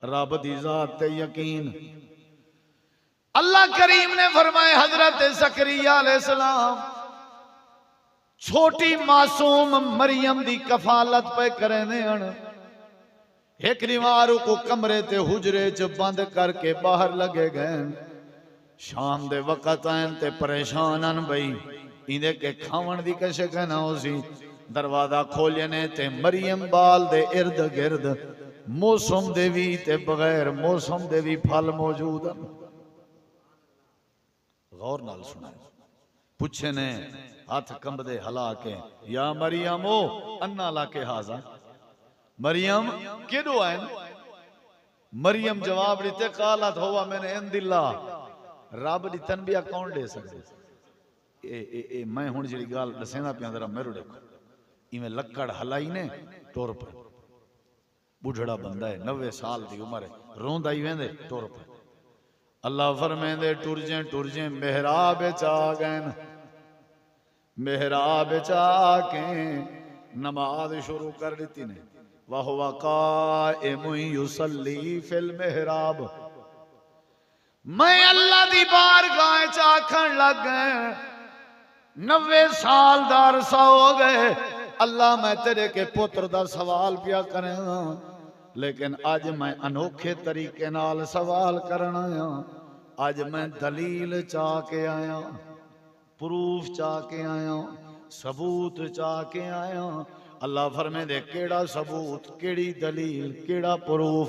रब दी जात ते यकीन। अल्लाह करीम ने फरमाए हजरत ज़करिया अलैहिस्सलाम छोटी मासूम मरियम दी कफालत पे करने हन। एक दीवार को कमरे ते हुजरे च बंद करके बाहर लगे गए। शाम दे वक़्त आन ते परेशान अन बई इन्हें के खावन दी कैसे कहना उसी। दरवाजा खोलने ते मरियम बाल दे इर्द गिर्द मौसम दे भी ते बगैर मौसम दे भी फल मौजूद हैं। गौर नाल सुना। पूछे ने हाथ कंबदे हला के या मरियम ओ अन्ना ला के हाजा मरियम केडो आए। मरियम जवाब देते कालत हुआ मैंने इंदिल्ला रब दी तनबिया कौन दे सकते। ए मैं हुण जेड़ी गल दसेंदा पिया जरा मेरे देखो इवें लक्कड़ हलाई ने टुर पे बुढ़ड़ा बंदा है 90 साल की उम्र है रोंदा ही वेंदे टुर पे। अल्लाह फरमांदे टुरजे मेहराब च आ गए। मेहराब च आके नमाज शुरू कर दी ने। वहुवा काइमुन युसल्ली फिल मेहराब। मैं अल्लाह दी बारगाह च आखन लग गए 90 साल दा अरसा हो गए। अल्लाह मैं तेरे के पुत्र दा सवाल पिया करें लेकिन आज मैं अनोखे तरीके नाल सवाल करना आया। आज मैं दलील चाह के आया प्रूफ चाह के आया सबूत चाह के आया। अल्लाह फरमांदे केड़ा सबूत केड़ी दलील केड़ा प्रूफ।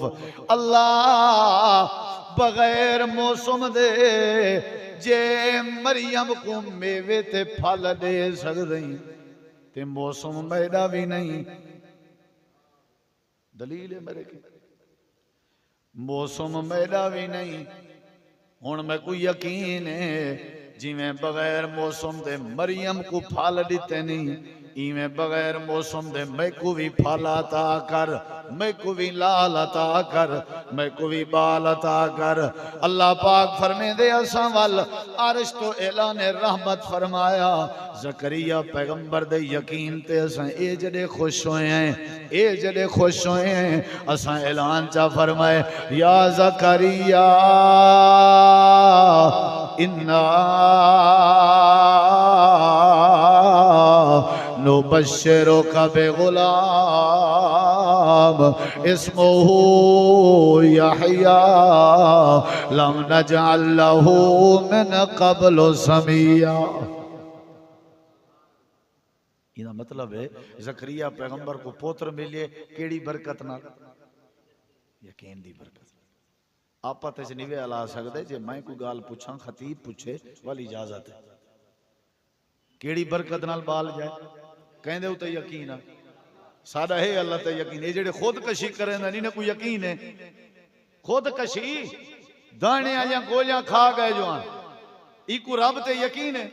अल्लाह बगैर मौसम दे जे मरियम को मेवे ते फल दे सकदे ते मौसम मैदा भी नहीं। दलील है मेरे की मौसम मैदा भी नहीं। हुण मैं कोई यकीन है जिवें बगैर मौसम दे मरियम को फल दिते नहीं इवें बगैर मौसम दे मैं को भी फल अता कर मैं को भी लाल अता कर मैं को भी बाल अता कर। अल्लाह पाक फरमांदे असां वल अर्श तो ऐलान रहमत फरमाया। ज़करिया पैगंबर दे यकीन ते असां ए जड़े खुश होए हैं ए जड़े खुश होए हैं असां ऐलान चा फरमाए या ज़करिया इन्ना नुबश्शिरुका बिगुलाम इस्मुहु यहया लम नजअल लहू मिन क़ब्लु समिया। इना मतलब है ज़करिया पैगंबर को पुत्र मिले केड़ी बरकत नाल यकीन दी बरकत। आप निवे अला सकते जे मैं कोई गाल पूछा खतीब पूछे वाली इजाजत है केड़ी बरकत नाल बाल जाए कहंदे उते यकीन है साडा है अल्लाह ते यकीन। ये जेड़े खुदकशी करें नहीं ना कोई यकीन है खुदकशी दाने या गोलियां खा गए जवान इको रब ते यकीन है।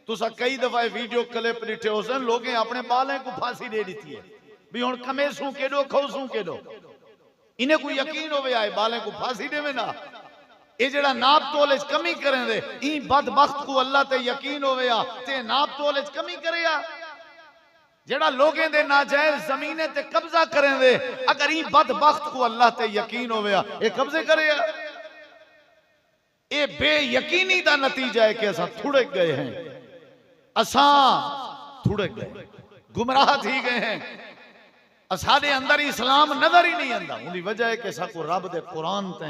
तुसा कई दफा वीडियो क्लिप दिखे हो सन लोगों अपने बालें को फांसी दे दी है भी हुण कमेसू केडो खौसू केडो इन्हें कोई यकीन हो आए बालें को फांसी देवे ना। ये जड़ा नाप तोले कमी करें दे ई बदबख्त को अल्लाह ते यकीन हो ते नाप तोले कमी करे जड़ा लोगों दे नाजायज जमीने ते कब्जा करें दे अगर ई बदबख्त को अल्लाह ते यकीन हो ये कब्जे करे ये बेयकीनी दा नतीजा है कि असा थुड़क गए हैं असा थुड़क गए गुमराह थी गए हैं। साडे अंदर इस्लाम नजर ही नहीं आता उनकी वजह है कि साको रब दे कुरान ते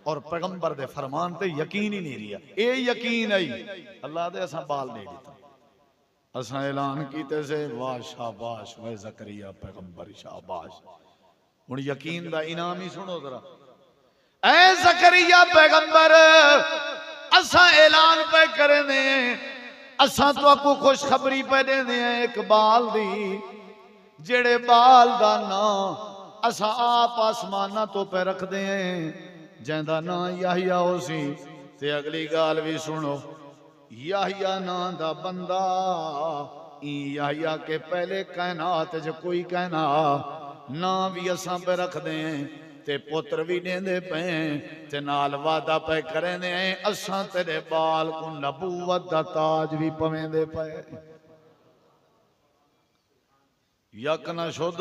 और पैगंबर दे फरमान ते यकीन ही नहीं रहा। ये यकीन आई अल्लाह दे असा बाल नहीं दिता असा ऐलान कीते से वाह शाबाश वे ज़करिया पैगंबर शाबाश। हुण यकीन दा इनाम ही सुनो जरा ऐ ज़करिया पैगंबर असा ऐलान पे करे ने असा तो आपको खुशखबरी पे दे एक बाल दी जेड़े बाल दा ना असा आप आसमाना तो पे रख दे जैंदा ना याहिया हो सी ते अगली गाल भी सुनो याहिया ना दा बंदा याहिया के पहले कायनात च कोई कहना ना भी असा पे रख दे ते पुत्र भी देंदे पे ते नाल वादा पे करें असा तेरे बाल को नबूवत दा ताज भी पवेंदे पे। यक ना शुद्ध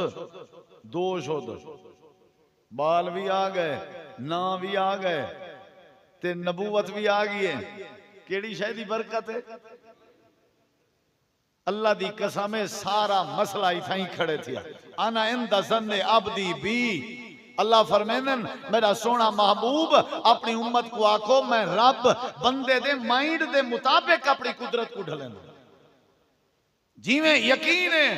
दो शुद्ध बाल भी आ गए, ना भी आ गए, ते नबूवत भी आ गई है। केड़ी शायद दी बरकत है? अल्लाह दी कसम है, सारा मसला इथा ही खड़े थिया। आना इंदा ज़न्ने अब्दी भी, अल्लाह फरमानन मेरा सोना महबूब अपनी उम्मत को आखो मैं रब बंदे दे माइंड दे मुताबिक अपनी कुदरत को ढलेंदा। जिवें यकीन है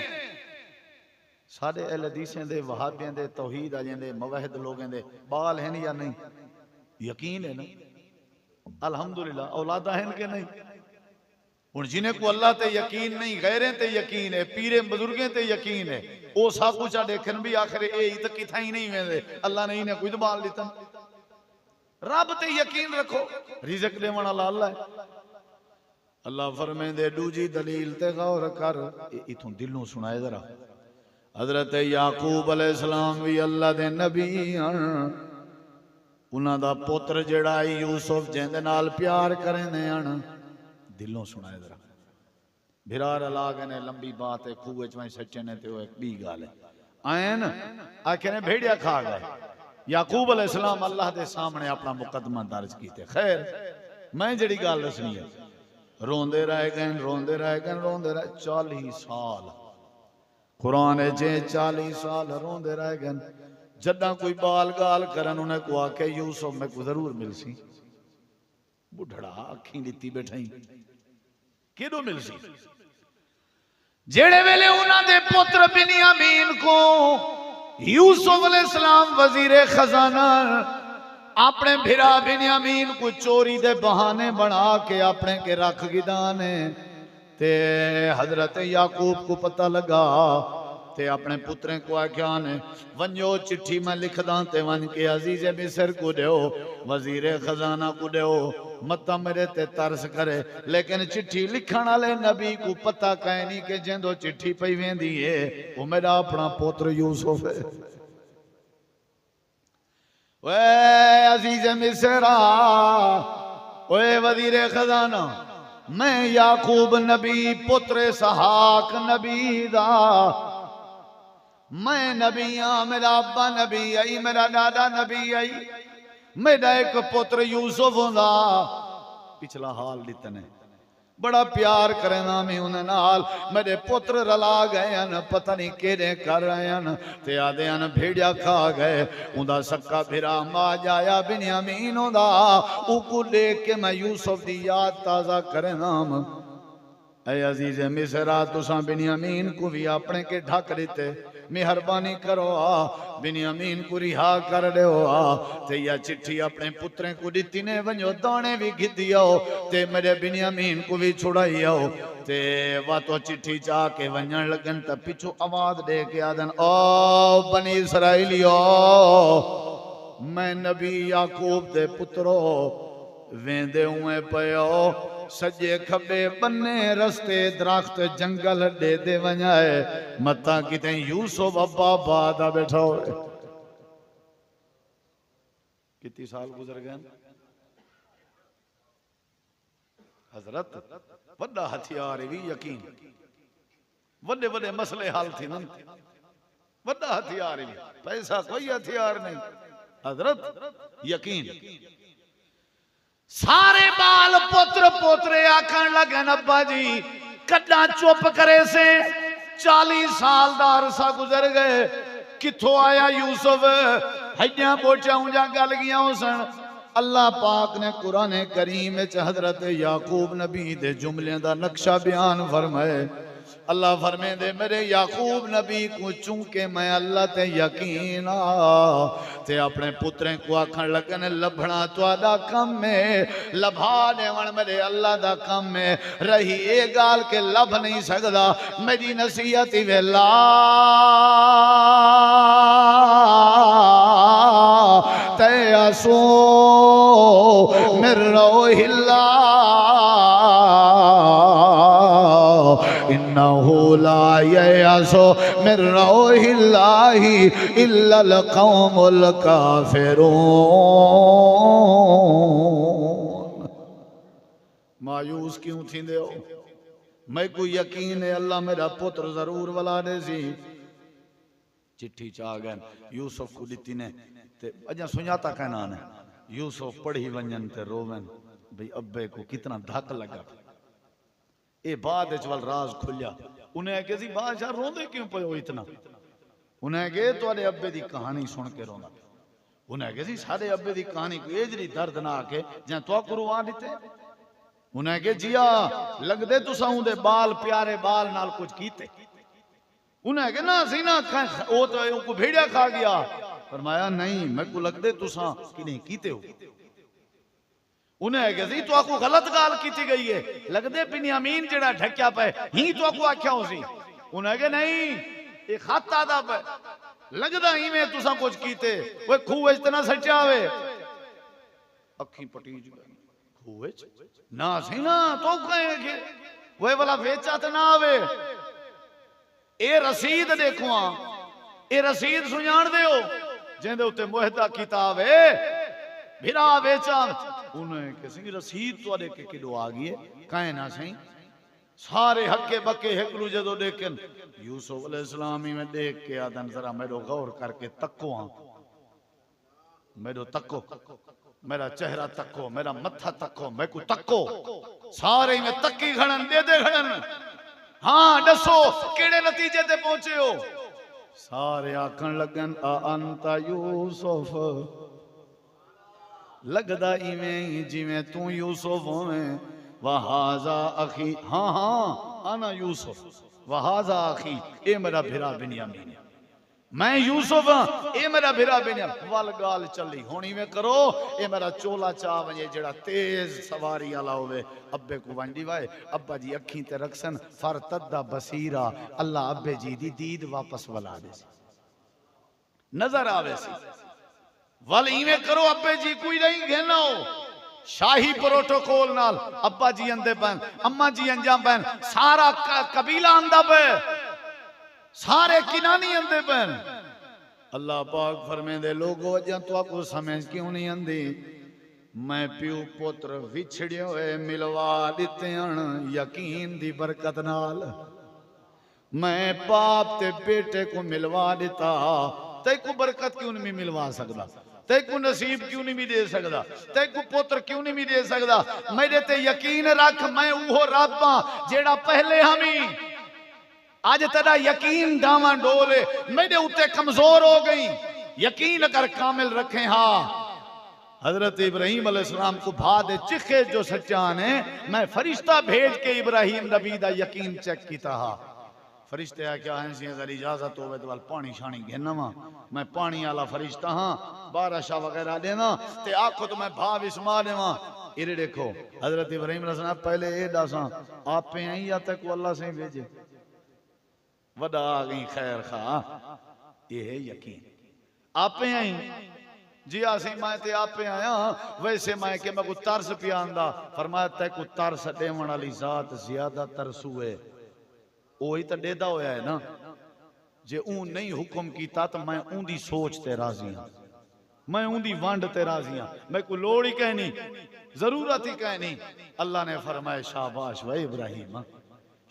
साडे अहले हदीसें दे, वहाबियां दे, तौहीद वालें दे, मुवहिद लोगों दे बाल हैं या नहीं? यकीन है ना? अल्हम्दुलिल्लाह औलादा हैं कि नहीं? हुण जिन्हें को अल्लाह ते यकीन नहीं, गैरें ते यकीन है, पीरे बुजुर्गें ते यकीन है, ओ सब कुछ देखन भी आखिर ए ही तो किथा ही नहीं वेंदे, अल्लाह ने इन्हें कुछ बाल दिता। रब ते यकीन रखो, रिज़्क देवण वाला अल्लाह है। अल्लाह फरमांदे दूजी दलील ते गौर कर, इथों दिलों सुनाए जरा। हजरत याकूब अलैहिस्सलाम भी अल्लाह दे नबी हन, उन्हां दा पुत्र जेड़ा यूसुफ जिंदे नाल प्यार करेंदे हन, दिलों सुनाए जरा। भिरार ला गए ने लंबी बात है, खूह च सच्चे ने ते एक बी गाल है आए न आखे ने भेड़िया खा गए। याकूब अलैहिस्सलाम अल्लाह दे सामने अपना मुकदमा दर्ज कीते। खैर मैं जड़ी गल दसनी है, रोंदे रह गए, रोंदे रह गए, रोंदे रह 40 साल कुरान जे 40 साल रोंदे रह गए। जदा कोई बाल गाल करन उन्हें को आके यूसुफ में को जरूर मिलसी। बुढ़ड़ा अखी लीती बैठाई किदो मिलसी? जेड़े वेले उन्होंने पुत्र बिन्यामीन को यूसुफ अलैहिस्सलाम वजीरे खजाना अपने भिरा बिन्यामीन को चोरी दे बहाने बना के अपने के रख गिदाने, ते हजरत याकूब को पता लगा ते अपने पुत्रें को आख्या ने वंजो चिट्ठी मैं लिखदा ते वन के अजीज मिस्र को दो, वजीरे खजाना को दो, मत मेरे ते तरस करे। लेकिन चिट्ठी लिखण वाले नबी को पता कह नहीं कि जिंदो चिट्ठी पई वेंदी है वो मेरा अपना पुत्र यूसुफ है। वे अजीज मिस्रा, ओए वजीरे खजाना, मैं याकूब नबी पुत्र इसहाक नबी दा, मैं नबी हाँ, मेरा अब्बा नबी आई, मेरा दादा नबी आई, मेरा एक पुत्र यूसुफ होंदा। पिछला हाल दितने बड़ा प्यार करना मैं उन्हें नाल, मेरे पुत्र रला गए हैं, पता नहीं केड़े कर रहे हैं, ते आदे हैं भेड़िया खा गए। उनका सक्का भिरा मा जाया बिन्यामीन होंदा, उको देख के मैं यूसुफ दी याद ताजा करना। ऐ अजीज मिसरा तुसा बिन्यामीन को भी अपने के ढक देते, मेहरबानी करो आ बिन्यामीन को रिहा कर दो आ। ते या चिट्ठी अपने पुत्रें को दी ने वंजो दाने भी घिदी आओ ते मेरे बिन्यामीन को भी छुड़ाई आओ। ते वा तो चिट्ठी चाह के वंजन लगन त पिछू आवाज दे के आदन ओ बनी इसराइलियो, मैं नबी याकूब दे पुत्रो वेंदे हुए पयो, सजे खबे बन्ने रस्ते दरख्त जंगल दे दे वजाए, मता किते यूसुफ अब्बा बादा बैठा हो। कितनी साल गुजर गए हजरत? वड्डा हथियार भी यकीन, वड्डे वड्डे मसले हल थी न, वड्डा हथियार भी, पैसा कोई हथियार नहीं हजरत, यकीन। सारे बाल पुत्र पोतरे आखन लगे अब्बा जी कदा चुप करे से, 40 साल का अरसा गुजर गए, किथों आया यूसुफ? हड्डियां बोटियां ऊंजा गल गया सन। अल्लाह पाक ने कुरान करीम में हजरत याकूब नबी दे जुमलियां दा नक्शा बयान फरमाए। अल्लाह फरमे दे मेरे याकूब नबी को चूंके मैं अल्लाह ते यकीन ते अपने पुत्रें को आखन लगन लभना तुहाडा काम है, लभा देवन मेरे अल्लाह दा काम है। रही ये गाल के लभ नहीं सकदा, मेरी नसीहत ही वेला ते आसो मेरे रोहिल्ला इन्नहु ला यअसु मिन रौहिल्लाहि इल्लल कौमुल काफिरून। मायूस क्यों थींदे हो? मैं को यकीन है अल्लाह मेरा पुत्र जरूर वला दे सी। चिट्ठी चाह गए यूसुफ को दिती ने, अजा सुञाता कहना ने यूसुफ पढ़ी वंजन ते रोवन भाई अब्बे को कितना धक लगा। ये बाद वल राज खुलिया। उन्हें आखे सी बादशाह रोंदे क्यों पे हो इतना? उन्हें आखे तुहाडे अब्बे दी कहानी सुन के रोंदा। उन्हें आखे सी साडे अब्बे दी कहानी कोई एजरी दर्दनाक है जां तुआ कुरवा दिते। उन्हें आखे जिया लगदे तुसां उहदे बाल प्यारे बाल नाल कुछ कीते। उन्हें आखे ना सी ना ओ तो को भेड़िया खा गया। फरमाया नहीं मैं को लगदे तुसां कि नहीं कीते हो। उन्हें आखे सी तो को गलत गाल कीती गई है लगदे बिन्यामीन जेड़ा ढक्या पे ही तो को आख्या हो सी। उन्हें आखे नहीं ये खत आदा पे लगदा इवें तुसां कुछ कीते। ओए खूह विच ना सच्चा वे अखी पटीज खूह विच ना सी ना तो कहे के ओए वाला वेचा ते ना आवे। ए रसीद देखो ए रसीद सुजान दे हो जिंदे उत्ते मुहदा किताब है भिरा वेचा। उन्हें किसी रसीद तुहाडे के किडो आ गई है कहे ना सही। सारे हक्के बक्के हेकलू जदों देखें यूसुफ अलैहिस्सलाम में देख के आदन जरा मेरो गौर करके तको मेरो तको मेरा चेहरा तको मेरा मत्था तको मैं को तको सारे में तकी खड़न दे खड़न। हाँ दसो केड़े नतीजे ते पहुंचे हो? सारे आखन लगन आ अंता यूसुफ लगदा इवें जिवें तू यूसुफ होवें। वहाजा अखी हाँ हाँ आना यूसुफ वहाजा अखी ए मेरा भिरा बिन्यामीन मैं यूसुफ हाँ ए मेरा भिरा बिन्यामीन। वल गाल चली हुणी में करो ए मेरा चोला चा वजे जेड़ा तेज सवारी वाला होवे अब्बे को वंडी वाए अब्बा जी अखी ते रखसन फरतदा बसीरा अल्लाह अब्बे जी दी दीद वापस वला दे नजर आवे सी। वल इवें करो अब्बे जी कोई नहीं घेना हो शाही प्रोटोकॉल नाल अब्बा जी अंदे पैन अम्मा जी अंजा पैन सारा कबीला अंदा पे सारे किनानी अंदे पैन। अल्लाह पाक फरमेंदे लोगो अजा तो को समझ क्यों नहीं आंदी मैं प्यो पुत्र विछड़े हुए मिलवा दिते हन यकीन दी बरकत नाल। मैं बाप ते बेटे को मिलवा दिता ते को बरकत क्यों नहीं मिलवा सकदा ते को नसीब क्यों नहीं दे सकदा ते को पुत्र क्यों नहीं दे सकदा। मेरे ते यकीन रख मैं वो रब हां जेड़ा पहले हमी आज तेरा यकीन डावा डोले मेरे उत्ते कमजोर हो गई। यकीन अगर कामिल रखे हाँ हजरत इब्राहिम अलैहिस्सलाम को भादे चिखे जो सच्चा ने मैं फरिश्ता भेज के इब्राहिम नबी दा यकीन चेक किया। फरिश्ते क्या है सी अगर इजाजत हो तो पानी शानी घेना वा मैं पानी वाला फरिश्ता हाँ बारिशा वगैरह देना ते आखो तो मैं भाव इसमा देवा। इरे देखो हजरत इब्राहिम अलैहिस्सलाम पहले ये दसा आपे आई या तक अल्लाह से भेजे वदा आ गई खैर खा ये है यकीन आपे आई जी आसी मैं ते आपे आया वैसे मैं के मैं को तरस पिया आंदा फरमाया ते को तरस देवण वाली जात ज्यादा तरसू है वही तो देदा होया है ना जे ऊ नहीं हुक्म कीता तो मैं ऊंदी सोच ते राजी हां मैं ऊंदी वंड ते राजी हां मैं को लोड़ ही कहनी जरूरत ही कहनी। अल्लाह ने फरमाया शाबाश वे इब्राहिम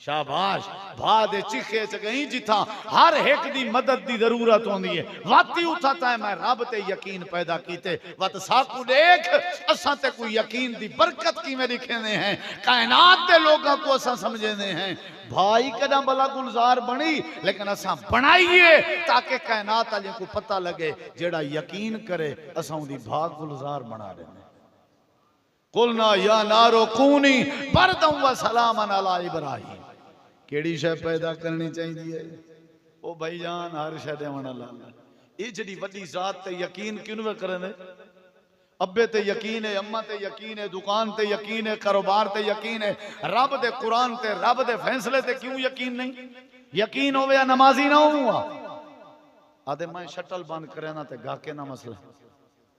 शाबाश भादे चिखे च गई जिथा हर एक दी मदद दी जरूरत होंदी है वाती उठाता है मैं रब ते यकीन पैदा कीते वत साकू देख असा ते कोई यकीन दी बरकत किवें लिखेने हैं कायनात दे लोगों को असा समझने हैं भाई कदा भला गुलजार बनी लेकिन असा बनाइए ताकि कायनात वाले को पता लगे जेड़ा यकीन करे असा उदी भाग गुलजार बना देने। कुलना या नारो कूनी बरदम व सलामन अला इब्राहिम केड़ी शय पैदा करनी चाहिए ओ भाई जान हर शय देवण वाला ये जड़ी वड्डी जात ते यकीन क्यों करने अब्बे ते यकीन है अम्मा ते यकीन है दुकान ते यकीन है कारोबार ते यकीन है रब दे कुरान ते रब दे फैसले ते क्यों यकीन नहीं। यकीन होवे या नमाजी ना हुआ आदे मैं शटल बंद करे ना ते गाके ना मसला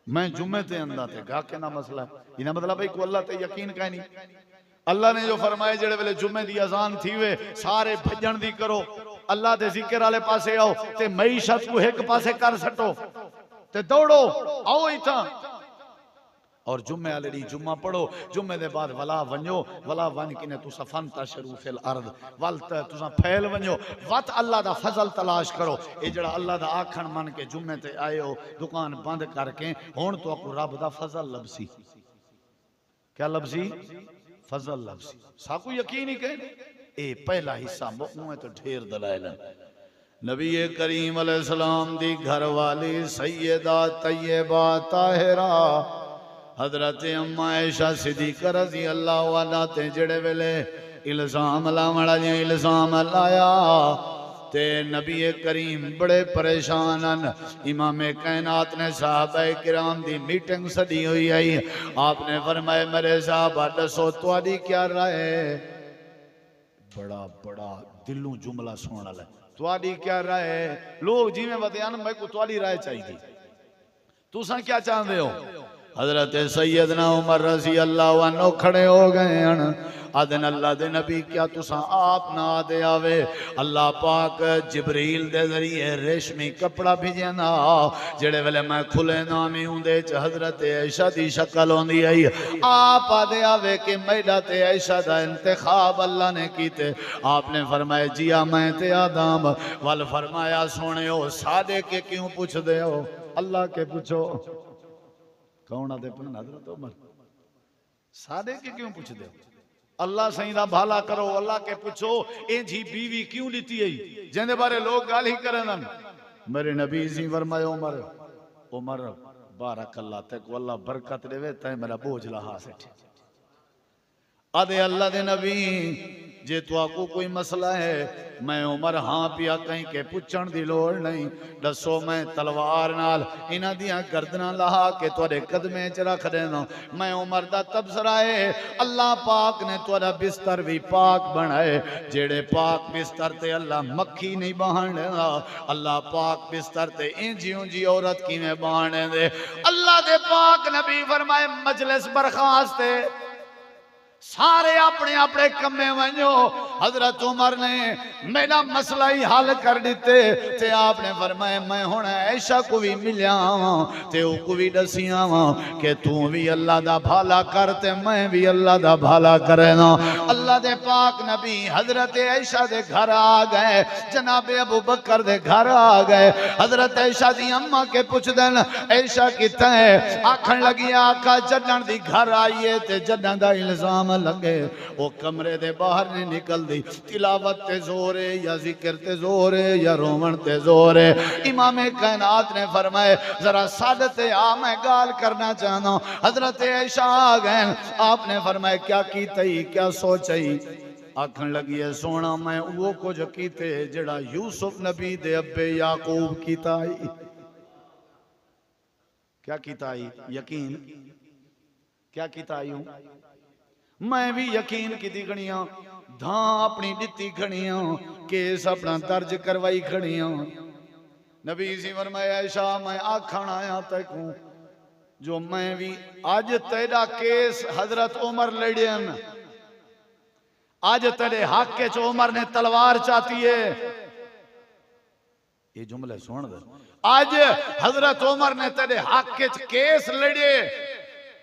मैं जुम्मे ते अंदा ते गाके ना मसला इना मतलब भाई को अल्लाह ते यकीन का नहीं। अल्लाह ने जो फरमाए जेड़े वेले जुम्मे दी अजान थी वे सारे भजन दी करो अल्लाह दे जिक्र वाले पासे आओ ते मईशत को एक पासे कर सटो ते दौड़ो आओ इथा और जुम्मे वाले दी जुम्मा पढ़ो, जुम्मे दे बाद वला वन्यो, वला वन किने तुसा फन तशरू फिल अर्द, वल तुसा फैल वन्यो, वत अल्लाह दा फजल तलाश करो। ये जड़ा अल्लाह दा आखण मन के जुम्मे ते आए हो दुकान बंद करके हुण तो आपको रब दा फजल लभसी। क्या लभसी? फजल लभसी। साकू यकीन ही कहे ए पहला हिस्सा मुंह तो ढेर दलाइल। नबी करीम अलैहिस्सलाम दी घर वाली सैयदा तैयबा ताहिरा हजरत अम्मा आयशा सिद्दीक़ा रज़ी अल्लाह अन्हा ते जेड़े वेले इल्जाम लावण वाले इल्जाम लाया ते नबी करीम बड़े परेशान हैं। इमाम कायनात ने साहबा किराम दी मीटिंग सदी हुई आई। आपने फरमाया मेरे साहबा दसो तुहाडी क्या राय है? बड़ा बड़ा दिलों जुमला सुनने वाला, तुहाडी क्या राय है? लोग जिवें बयान मैं को तुहाडी राय चाहिए, तुसा क्या चाहते हो? हजरत सैयदना उमर रज़ी अल्लाह अन्हु खड़े हो गए हैं। आदन अल्लाह दे नबी क्या तुसा आप ना दे आवे? अल्लाह पाक जिब्रील दे जरिए रेशमी कपड़ा भेजना जेड़े वेले मैं खुले नामी उंदे च हजरत आयशा दी शक्ल होंदी आई। आप आदे आवे कि मैडा ते आयशा दा इंतखाब अल्लाह ने कीते। आपने फरमाया जिया मैं ते आदम वल फरमाया सोनियो सादे के क्यों पूछदे हो? अल्लाह के पूछो। कौन आदे पन हजरत उमर सादे के क्यों पूछदे हो? अल्लाह सही दा भाला करो, अल्लाह के पूछो। ए जी बीवी क्यों लीती है जिंदे बारे लोग गाल ही करन? मेरे नबी जी फरमाया उमर उमर बारक अल्लाह तक अल्लाह बरकत देवे तै मेरा बोझ लहा सेठ। आदे अल्लाह दे नबी जे तो आपको कोई मसला है मैं उमर हाँ पिया कहीं के पुछण दी लोड़ नहीं। दसो मैं तलवार नाल इन्हां दियां गर्दनां लहा के तुहाडे कदमे च रख देना। मैं उमर दा तबसरा है अल्लाह पाक ने तुहाडा बिस्तर भी पाक बनाए। जेड़े पाक बिस्तर ते अल्लाह मक्खी नहीं बहान देना, अल्लाह पाक बिस्तर ते इंजी उंजी औरत किवें बहान दे? अल्लाह दे पाक नबी फरमाए मजलिस बर्खास्त है, सारे अपने अपने कमे वनो। हजरत उमर ने मेरा मसला ही हल कर दिते ते आपने फरमाया मैं हुण ऐशा को भी मिलिया ते को भी दसिया वा कि तू भी अल्लाह दा भाला कर ते मैं भी अल्लाह दा भाला करेना। अल्लाह दे पाक नबी हजरत ऐशा दे घर आ गए, जनाबे अबू बकर दे घर आ गए। हजरत ऐशा दी अम्मा के पुछ देन ऐशा किथे है? आखन लगी आका जन्नत दी घर आई है ते जन्नत दा इल्जाम लगे वो कमरे दे बाहर नहीं निकल दी। तिलावत ते जोर है या जिक्र ते जोर है या रोमन ते जोर है? इमाम कायनात ने फरमाए जरा सादते आ मैं गाल करना चाहना हूं। हजरत ऐशा आ गए। आपने फरमाया क्या की तई क्या सोचई? आखन लगी है सोना मैं वो कुछ कीते जड़ा यूसुफ नबी दे अब्बे याकूब कीता आई। क्या कीता आई? यकीन क्या कीता आई हूं? मैं भी यकीन की खड़िया धां अपनी दिती खड़िया केस अपना दर्ज करवाई खड़िया। नबी सी फरमाया ऐशा मैं आखण आया तैकू जो मैं भी अज तेरा केस हजरत उमर लड़ियन, आज तेरे हक के उमर ने तलवार चाहती है। ये जुमले सुन दे। आज हजरत उमर ने तेरे हक के केस लड़े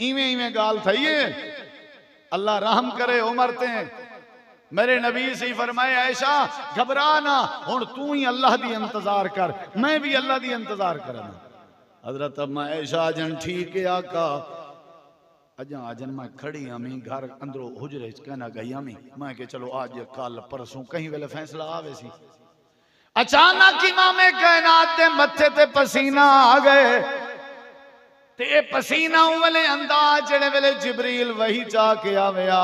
इवें इवें गाल थई है। अल्लाह रहम करे उमर ते। मेरे नबी से फरमाया ऐशा घबरा ना हुण तू ही अल्लाह दी इंतजार कर, मैं भी अल्लाह दी इंतजार करना। हजरत अम्मा ऐशा जन ठीक है आका अजा अजन मैं खड़ी हमी घर अंदरों हुजरे कहना गई हमी मैं के चलो आज कल परसों कहीं वेले फैसला आवे सी। अचानक इमाम कायनात दे मत्थे ते पसीना आ गए ते पसीना वाले अंदाज जेड़े वेले जिब्रील वही जाके आवेया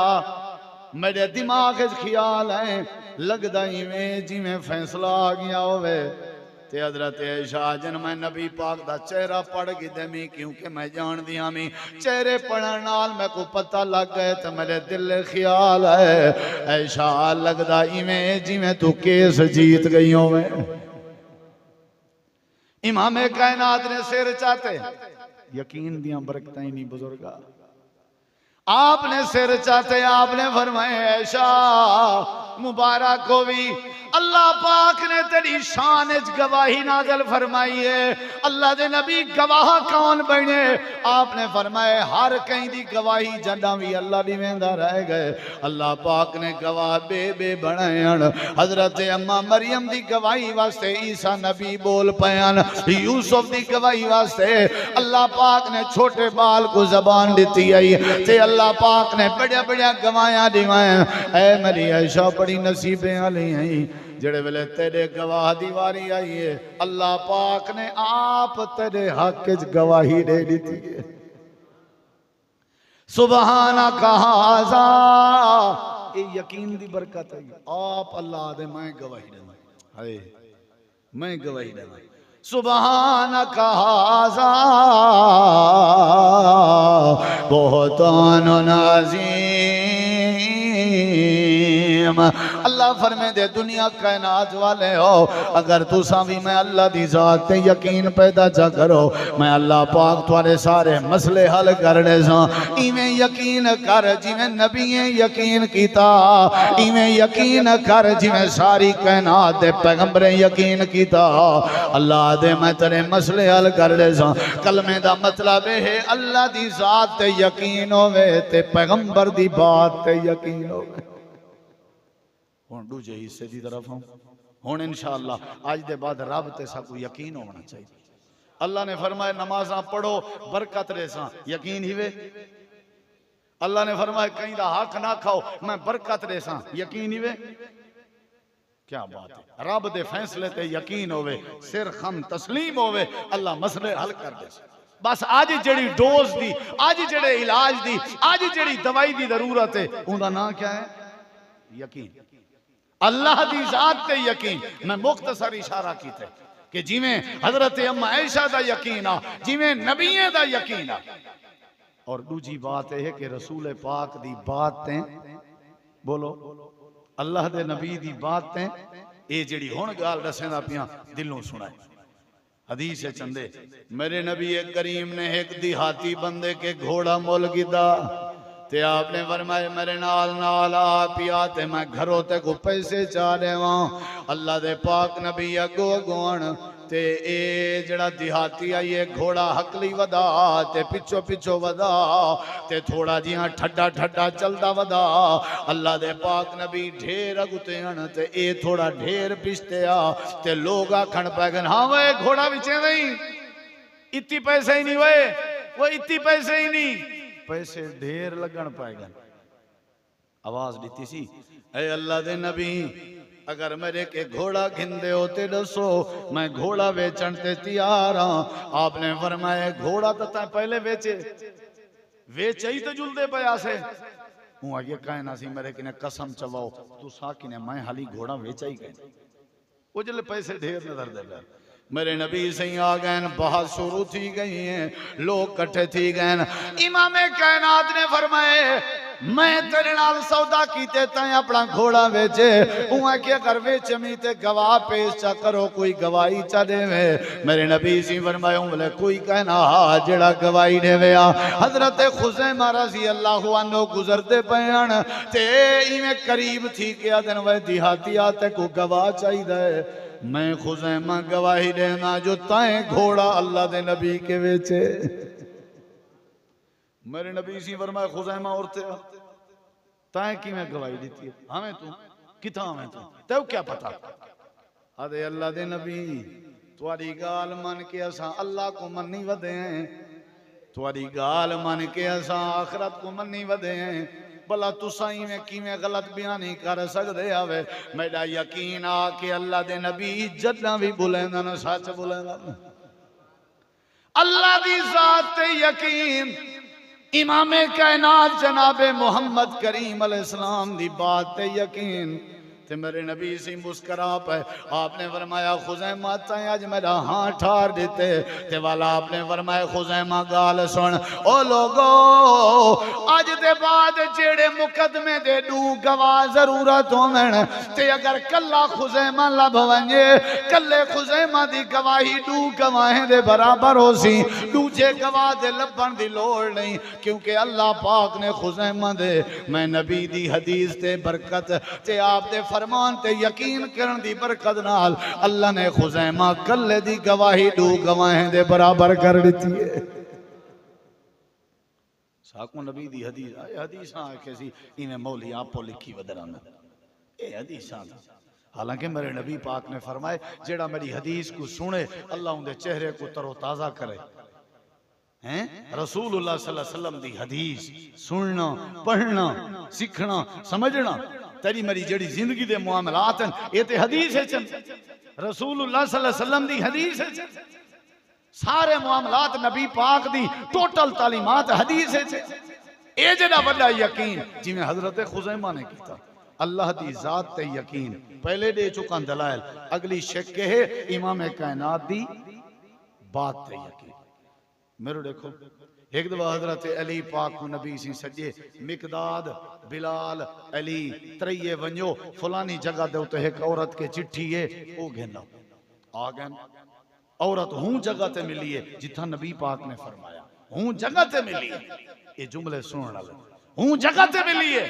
मेरे दिमाग ख्याल है लगदा इवें जिवें फैसला आ गया होवे। ते हजरत ऐशा जन मैं नबी पाक दा चेहरा पढ़ गिदे मी क्योंकि मैं जान दिया मी चेहरे पढ़न नाल मैं को पता लग गए तो मेरे दिल ख्याल है ऐशा लगदा इवें जिवें तू केस जीत गई होवे। इमाम कायनात ने सिर चाहते यकीन दियां बरकतां नहीं बुजुर्गा। आपने सिर चाहते आपने फरमाया ऐशा मुबारक हो भी अल्लाह पाक ने तेरी शान गवाही नाज़िल फरमाई है। अल्लाह दे नबी गवाह कौन बने? आपने फरमाया हर कहीं दी गवाही जदा भी अल्लाह दी वेंदा रह गए अल्लाह पाक ने गवाह बे बनायन। हजरत अम्मा मरियम दी गवाही वास्ते ईसा नबी बोल पयान, यूसुफ दी गवाही वास्ते अल्लाह पाक ने छोटे बाल को जबान दी आई ते अल्लाह पाक ने बड़े बड़े गवाहियां दिवाएं। ऐ मेरी ऐशा बड़ी नसीबे वाली आई जेड़े वेले तेरे गवाह दी वारी आई है अल्लाह पाक ने आप तेरे हक च गवाही दे दी है। सुबहाना कहाजा ये यकीन दी बरकत है। आप अल्लाह दे मैं गवाही देना, हाय मैं गवाही देना। सुबहाना कहाजा बहुतान नाज़ीम। अल्लाह फरमे दे दुनिया कायनात वाले हो अगर तुसा भी मैं अल्लाह दी जात ते यकीन पैदा चा करो मैं अल्लाह पाक तुम्हारे सारे मसले हल करने सा। इवें यकीन कर जिवें नबीए यकीन किया, इवें यकीन कर जिवें सारी कायनात दे पैगंबरें यकीन किया। अल्लाह दे मैं तेरे मसले हल कर दे सा। कलमे दा मतलब है अल्लाह दी जात ते यकीन होवे ते पैगंबर दी बात ते यकीन होवे। हुण दूजे हिस्से की तरफ हूँ। हुण इंशाअल्लाह अज दे बाद रब ते साकू यकीन होना चाहिए। अल्लाह ने फरमाया नमाजा पढ़ो बरकत रेसा यकीन ही वे। अल्लाह ने फरमाया कहीं दा हक ना खाओ मैं बरकत रेसा यकीन ही वे। क्या बात है, रब दे फैसले ते यकीन होवे सिर खम तस्लीम होवे अल्लाह मसले हल कर दे। बस आज जड़ी डोज दी आज जड़े इलाज दी आज जड़ी दवाई दी जरूरत है उनका नाम क्या है? यकीन। अल्लाह दी जात ते यकीन। मैं मुख्तसर इशारा कीता कि जिवें हजरत अम्मा आयशा दा यकीन आ जिवें नबियों दा यकीन आ। और दूजी बात यह है कि रसूल पाक दी बातें बोलो अल्लाह दे नबी दी बातें ये जिहड़ी हुण गाल दसेंदा पिया दिलों सुनाए। हदीस है चंदे मेरे नबी करीम ने एक दिहाती बंदे के घोड़ा मोल गिदा ते आपने फरमाया मेरे नाल नाल आ पिया ते मैं घरों ते को पैसे चा देवा। अल्लाह दे पाक नबी अगो अगोण ते ए जड़ा दिहाती आई है घोड़ा हकली वदा ते पिछो पिछो वदा ते थोड़ा जिहा ठड्डा ठड्डा चलदा वदा। अल्लाह दे पाक नबी ढेर अगुते हन ते ए थोड़ा ढेर पिछते आ ते लोग आखण पै गए हाँ वे घोड़ा विचे नहीं इतनी पैसे ही नहीं वे वो इतनी पैसे ही नहीं पैसे ढेर लगन पाएगा। आवाज दी सी ऐ अल्लाह दे नबी अगर मेरे के घोड़ा घिंदे होते दसो मैं घोड़ा बेचन ते तैयार हाँ। आपने फरमाया घोड़ा तो तैं पहले बेचे वेचे ही तो जुलदे पया से हूँ आगे कहना सी मेरे किने कसम चवाओ तू सा किने मैं हाली घोड़ा बेचा ही गए वो जले पैसे ढेर नजर दे गए। मेरे नबी सही आ गए बहुत शुरू थी गई हैं लोग कट्ठे थी गए। इमाम कायनात ने फरमाए मैं तेरे नाल सौदा कीते तैं अपना घोड़ा वेचे उहाँ के अगर वेच मी ते गवाह पेश चा करो कोई गवाही चा देवे। मेरे नबी सी फरमाया बोले कोई कहना हा जेड़ा गवाही देवे आ। हजरत खुज़ैमा रज़ी अल्लाहु अन्हु गुजरते पयान ते इवें करीब थी के आदन वे दिहाती आते को गवाह चाहिए मैं खुज़ैमा गवाही देना जो तैं घोड़ा अल्लाह दे नबी के वेचे। मेरे नबी सी फरमाया खुज़ैमा और तैं कि मैं गवाही दी है हमें तू किथा हमें तू तेव क्या पता। अरे अल्लाह दे नबी तुहारी गाल मन के असा अल्लाह को मन्नी वधे हैं तुहारी गाल मन के असा आखिरत को मन्नी वधे हैं भला तुसा इवें किवें गलत बयान नहीं कर सकदे आवे। मेरा यकीन आ कि अल्लाह दे नबी जदा भी बुलेंदा ना सच बुलेंदा अल्लाह दी जात ते यकीन। इमाम कायनात जनाबे मोहम्मद करीम अलैहिस्सलाम दी बात ते यकीन ते मेरे नबी सी मुस्करा पे आपने फरमाया खुज़ैमा तैं आज मेरा हाँ ठार देते ते वाला आपने फरमाया खुज़ैमा गाल सुन ओ लोगो आज दे बाद जेड़े मुकदमे दे दू गवाह जरूरत होवन ते अगर कल्ला खुज़ैमा लभ वने कल्ले खुज़ैमा दी गवाही दू गवाहें दे बराबर हो सी। दूजे दूजे गवाह दे लभण दी लोड़ नहीं, क्योंकि अल्लाह पाक ने खुज़ैमा दे मैं नबी दी हदीस ते बरकत ते आप दे फरमान ते यकीन करन दी बरकत नाल अल्लाह ने खुज़ैमा कल्ले दी गवाही दो गवाहें दे बराबर कर दी है। साकू नबी दी हदीस हदीस आखे सी इवें मौली आपो लिखी वदरान ए हदीस। हालांकि मेरे नबी पाक ने फरमाए जेड़ा मेरी हदीस को सुने अल्लाह उनके चेहरे को तरोताजा करे हैं। रसूलुल्लाह सल्लल्लाहु अलैहि वसल्लम दी हदीस सुनना पढ़ना सीखना समझना तेरी मेरी जेड़ी जिंदगी दे मुआमलात हैं ये ते हदीस है चन। रसूलुल्लाह सल्लल्लाहु अलैहि वसल्लम दी हदीस है चन। सारे मुआमलात नबी पाक दी टोटल तालीमात हदीस है चन। ए जेड़ा बड़ा यकीन जिवें हजरत खुज़ैमा ने कीता अल्लाह दी जात ते यकीन पहले दे चुका दलाइल, अगली शक के है इमाम कायनात दी बात ते यकीन। मेरे देखो एक दफा हजरत अली पाक को नबी सी सजे मिकदाद बिलाल अली त्रैये वंजो फलानी जगह दे उते एक औरत के चिट्ठी है ओ घेना आ गए। औरत हूं जगह ते मिली है जिथा नबी पाक ने फरमाया हूं जगह ते मिली है। ये जुमले सुनने वाले हूं जगह ते मिली है।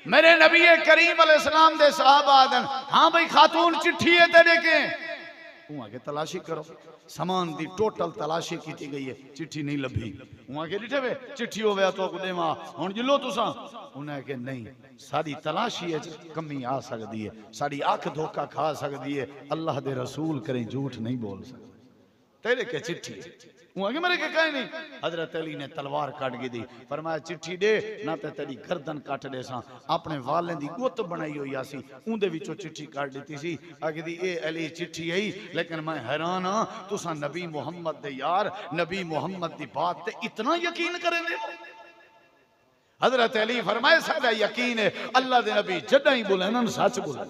मेरे नबी करीम अलैहिस्सलाम दे सहाबा आदन हां भाई खातून चिट्ठी है तेरे के हूं आगे तलाशी करो। सामान दी टोटल तलाशी की गई है चिट्ठी नहीं लभी। हूं आगे लिखे वे चिट्ठी होवे तो को देवा हुन जिलो तुसा उन्हें के नहीं साडी तलाशी है कमी आ सकदी है साडी आंख धोखा खा सकदी है अल्लाह दे रसूल करें झूठ नहीं बोल सकते तेरे के चिट्ठी आगे मेरे के कहीं नहीं। हजरत अली ने तलवार काट दी फरमाया चिट्ठी दे ना ते तेरी गर्दन काट दे सा। अपने वालें दी गुत बनाई हुई आसी उंदे विचों चिट्ठी काट दी सी। आगे दी ए अली चिट्ठी आई लेकिन मैं हैरान हां तुसा नबी मुहम्मद दे यार नबी मुहम्मद दी बात ते इतना यकीन करेंगे। हजरत अली फरमाए साडा यकीन है अल्लाह दे नबी जदा ही बोले ना सच बोले।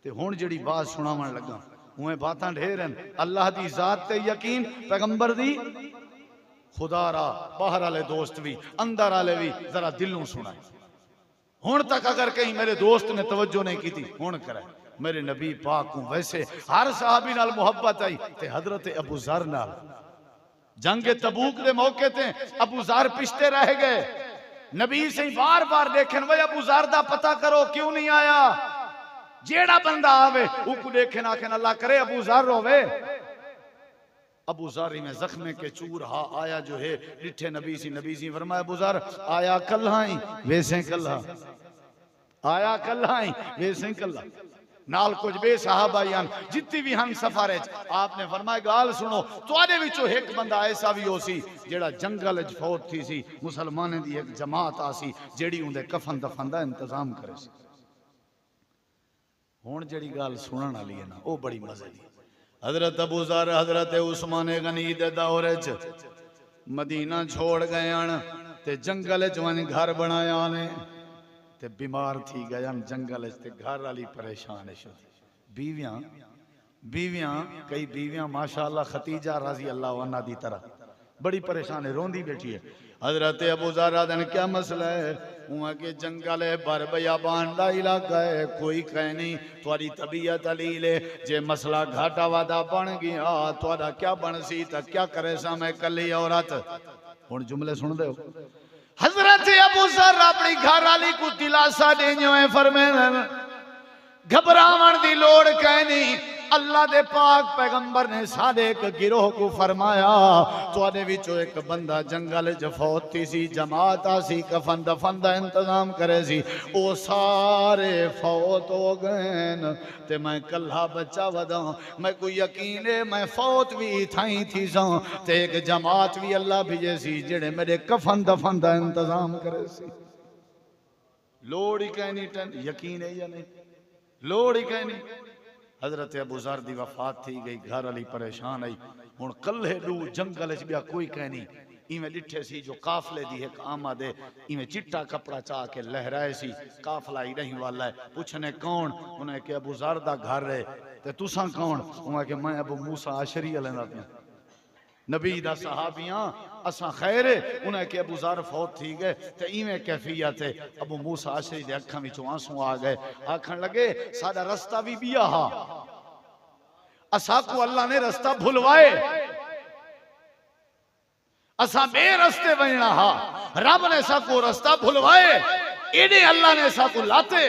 ते हुण जेड़ी बात सुनावन लगा उन्हें बातें ढेर हैं। अल्लाह दी जात ते यकीन पैगंबर दी खुदा रा बाहर वाले दोस्त भी अंदर वाले भी जरा दिलों सुनाए। हुण तक अगर कहीं मेरे दोस्त ने तवज्जो नहीं की थी हुण करे मेरे नबी पाक को वैसे हर सहाबी नाल मोहब्बत आई ते हजरत अबू जर नाल जंग तबूक दे मौके ते अबू जर पिछते रह गए। नबी से बार बार देखें भाई अबू जर दा पता करो क्यों नहीं आया। जेड़ा बंदा आवे उको देखे ना के अल्लाह करे अबू जर होवे। अबू जर में जख्मे के चूर हा आया जो है डिठे नबी सी फरमाया अबू जर आया कल्हा ही वैसे कल्हा आया कल्हा ही वैसे कल्हा नाल कुछ बे सहाबायान जितनी भी हम सफारे आपने फरमाया गाल सुनो तुहाडे विचों एक बंदा ऐसा भी हो सी जेड़ा जंगल च फौत थी सी मुसलमाने दी एक जमात आसी जेड़ी उंदे कफन दफन दा इंतजाम करे सी। हुण जेड़ी गाल सुनन वाली है ना वो बड़ी मजे दी। हजरत अबू ज़र हजरत उस्मान गनी दे दौर च मदीना छोड़ गए ते जंगल च वन घर बनाया ने ते बीमार थी गए जंगल च ते घर वाली परेशान है। बीवियां बीवियां कई बीवियां माशाअल्लाह खतीजा रजी अल्लाह अन्हा दी तरह बड़ी परेशान है रोंदी बैठी है। हजरत अबू ज़र आदन क्या मसला है वहां के जंगल है बर बयाबान दा इलाका है कोई कह नहीं थोड़ी तबीयत अलील है जे मसला घाटा वादा बन गया थोड़ा क्या बन सी तो क्या करे सा मैं कली औरत। हुण जुमले सुन दे हजरत अबू ज़र अपनी घर वाली को दिलासा देनियो है फरमाया घबरावन दी लोड़ कहनी अल्लाह दे पाक पैगंबर ने साडे एक गिरोह को फरमाया तुहाडे विचों एक बंदा जंगल च फौत थी सी जमात आसी कफन दफन दा इंतजाम करे सी ओ सारे फौत हो गए ते मैं कल्हा बच्चा वदा मैं कोई यकीन है मैं फौत भी थाई थी सा ते एक जमात भी अल्लाह भेजे सी जेड़े मेरे कफन दफन दा इंतजाम करे सी। लोड़ ही कहनी टन यकीन है या नहीं लोड़ ही कहनी। हजरत अबू ज़र दी वफात थी गई घर वाली परेशान आई हुण कल्हे दू जंगल च बिया कोई कहनी इवें डिठे सी जो काफले दी एक आमदे इवें चिट्टा कपड़ा चाह के लहराए सी काफला ही नहीं वाला है पूछने कौन उन्हें के अबू ज़र दा घर है ते तुसा कौन उन्हें के मैं अबू मूसा अशरी अलैहि पिया नबी दा सहाबियां असा खैर उन्हें के अबू ज़र फौत थी गए ते इवें कैफियत है अबू मूसा अशरी दे अखां विचों आंसू आ गए आखन लगे साडा रास्ता भी बिया हा असा को अल्लाह ने रास्ता भुलवाए असा बे रस्ते वजना हा, रब ने साकू रास्ता भुलवाए, एडे अल्लाह ने साकू लाते।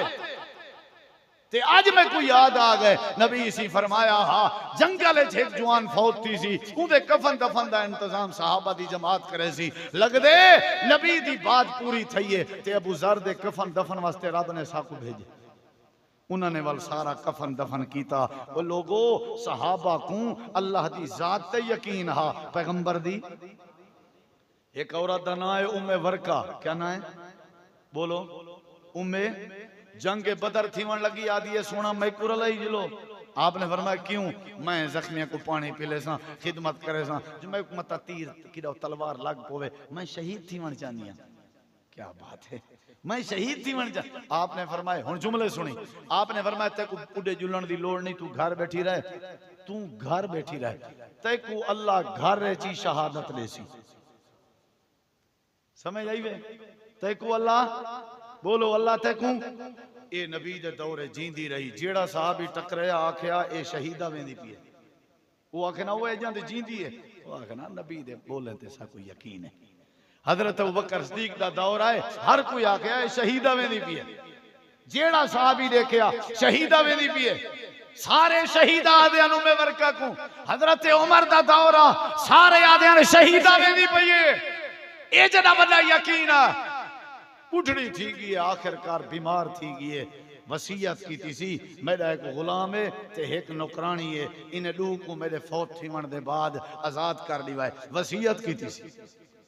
ते आज मैं कोई याद आ गए, नबी सी फरमाया हा जंगल एक जवान फौत थी सी, उदे कफन दफन दा इंतजाम सहाबा दी जमात करे सी। लगदे नबी दी बात पूरी थई है ते अबू जर दे कफन दफन वास्ते रब ने साकू भेजे। उन्होंने वाल सारा कफन दफन किया। वो लोगो सहाबा को अल्लाह दी जात ते यकीन हा, पैगंबर दी। एक औरत का ना है उम्मे वर्का, क्या ना है बोलो, उम्मे जंग बदर थीवन लगी, आदि है सोना मैं कुरल ही जिलो। आपने फरमाया क्यों? मैं जख्मिया को पानी पिले सा, खिदमत करे सा, जो मैं मता तीर की तलवार लग पोवे, मैं शहीद थीवन चाहनी। क्या बात है, मैं शहीद थी बन जा। आपने फरमाया हुन जुमले सुनी, आपने फरमाया तेको उडे जुलण दी लोड़ नहीं, तू घर बैठी रहे, तू घर बैठी रहे, तेको अल्लाह घर ची शहादत लेसी। समझ आई वे? तेको अल्लाह, बोलो अल्लाह तेको ए नबी दे दौरे जींदी रही। जेड़ा साहबी टकराया आखिया ए शहीदा वेंदी पई, वो आखे ना वो एजां ते जींदी है, वो आखे ना नबी दे बोले ते सा कोई यकीन है। हजरत अबू बकर सिद्दीक दा दौर आए, हर कोई आख्या शहीदा वेंदी पई है। जेड़ा साहबी देखिया शहीदा वेंदी पई है, सारे शहीदा आदे अनुमे वर्का को। हजरत उमर दा दौर आ, सारे आदे ने शहीदा वेंदी पई है। ए जदा बड़ा यकीन आ, उठड़ी थी गई है, आखिरकार बीमार थी गई है। वसीयत की सी मेरा एक गुलाम है ते एक नौकरानी है, इन दू को मेरे फौत थीवन दे बाद आजाद कर दिवा है। वसीयत की सी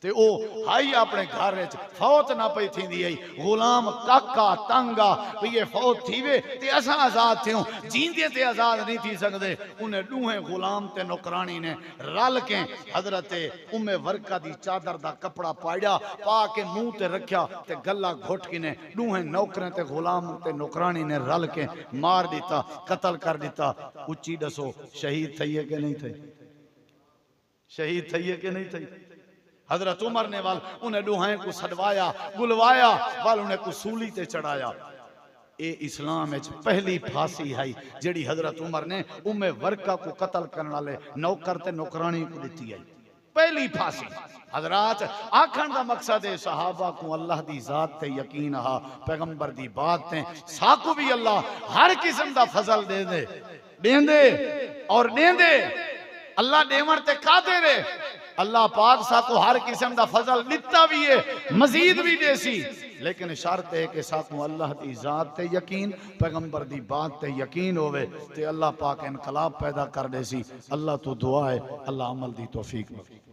ते ओ हाई अपने घर फौत ना पई थींदी आई। गुलाम काका तंगा भी ये फौत थीवे ते असा आजाद थियूं, जींदे ते आजाद नहीं थी सकदे। उन्हें दूहे गुलाम ते नौकरानी ने रल के हजरत उम्मे वर्का दी चादर दा कपड़ा पाड़ा, पा के मुंह ते रखा ते गला घुट के ने दूहे नौकरे ते गुलाम ते नौकरानी ने रल के मार दिता, कत्ल कर दिता। उच्ची दसो शहीद थई है कि नहीं थई? शहीद थई है कि नहीं थई? हजरत उमर ने वाल उन्हें दुहाएं को सदवाया, बुलवाया, वाल उन्हें को सूली ते चढ़ाया। ए इस्लाम में पहली फांसी है जेड़ी हजरत उमर ने उम्मे वर्का को कत्ल करने वाले नौकर ते नौकरानी को दी है, पहली फांसी। हजरात आखन का मकसद है सहाबा को अल्लाह दी जात ते यकीन हा, पैगंबर दी बात ते साकू भी अल्लाह हर किस्म दा फजल दे दे, देंदे और देंदे। अल्लाह देवण ते कादे रे, अल्लाह पाक साको हर किस्म दा फजल दिता भी है, मजीद भी देसी। लेकिन शर्त है कि साको अल्लाह दी जात ते यकीन, पैगंबर दी बात ते यकीन होवे ते अल्लाह पाक इनकलाब पैदा कर देसी। अल्लाह तो दुआ है, अल्लाह अमल दी तौफीक दे।